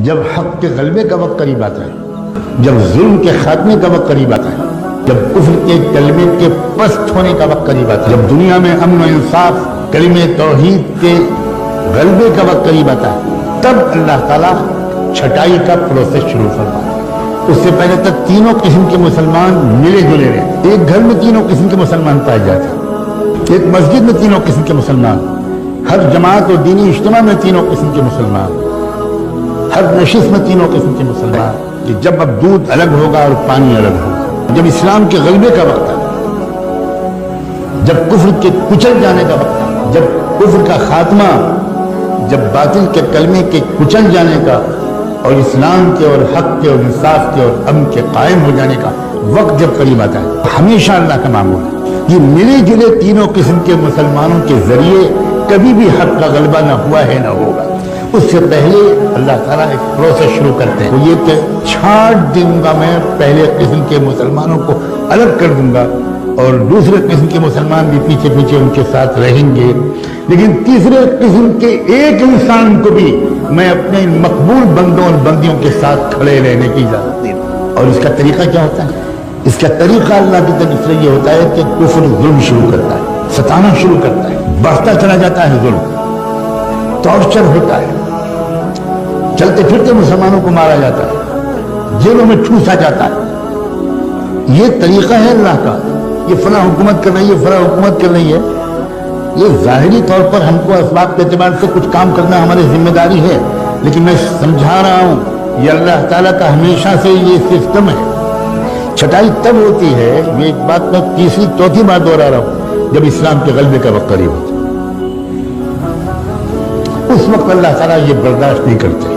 جب حق کے غلبے کا وقت قریب آتا ہے، جب ظلم کے خاتمے کا وقت قریب آتا ہے، جب کفر کے کلمے کے پست ہونے کا وقت قریب آتا ہے، جب دنیا میں امن و انصاف کلمے توحید کے غلبے کا وقت قریب آتا ہے، تب اللہ تعالیٰ چھٹائی کا پروسیس شروع فرماتا ہے۔ اس سے پہلے تک تینوں قسم کے مسلمان ملے جلے رہے، ایک گھر میں تینوں قسم کے مسلمان پائے جاتے ہیں، ایک مسجد میں تینوں قسم کے مسلمان، ہر جماعت اور دینی اجتماع میں تینوں قسم کے مسلمان، ہر نشست میں تینوں قسم کے مسلمان، کہ جب اب دودھ الگ ہوگا اور پانی الگ ہوگا، جب اسلام کے غلبے کا وقت ہے، جب کفر کے کچل جانے کا وقت ہے، جب کفر کا خاتمہ، جب باطل کے کلمے کے کچل جانے کا اور اسلام کے اور حق کے اور انصاف کے اور امن کے قائم ہو جانے کا وقت جب قریب آتا ہے، ہمیشہ اللہ کا معمول ہے یہ ملے جلے تینوں قسم کے مسلمانوں کے ذریعے کبھی بھی حق کا غلبہ نہ ہوا ہے نہ ہوگا۔ اس سے پہلے اللہ تعالیٰ ایک پروسیس شروع کرتے ہیں، وہ یہ کہ چھانٹ دوں گا میں پہلے قسم کے مسلمانوں کو الگ کر دوں گا اور دوسرے قسم کے مسلمان بھی پیچھے پیچھے ان کے ساتھ رہیں گے، لیکن تیسرے قسم کے ایک انسان کو بھی میں اپنے مقبول بندوں اور بندیوں کے ساتھ کھڑے رہنے کی اجازت دے دوں۔ اور اس کا طریقہ کیا ہوتا ہے؟ اس کا طریقہ اللہ کی طرف سے یہ ہوتا ہے کہ کفر ظلم شروع کرتا ہے، ستانا شروع کرتا ہے، بڑھتا چلا جاتا ہے ظلم، ٹارچر ہوتا ہے، چلتے پھرتے مسلمانوں کو مارا جاتا ہے، جیلوں میں ٹھوسا جاتا ہے۔ یہ طریقہ ہے اللہ کا، یہ فلاں حکومت کر رہی ہے، فلاں حکومت کر رہی ہے، یہ ظاہری طور پر ہم کو اسباب کے اعتبار سے کچھ کام کرنا ہماری ذمہ داری ہے، لیکن میں سمجھا رہا ہوں یہ اللہ تعالیٰ کا ہمیشہ سے یہ سسٹم ہے۔ چھٹائی تب ہوتی ہے، یہ ایک بات میں تیسری چوتھی بار دوہرا رہا ہوں، جب اسلام کے غلبے کا وقت قریب ہوتا ہے، اس وقت اللہ تعالیٰ یہ برداشت نہیں کرتے۔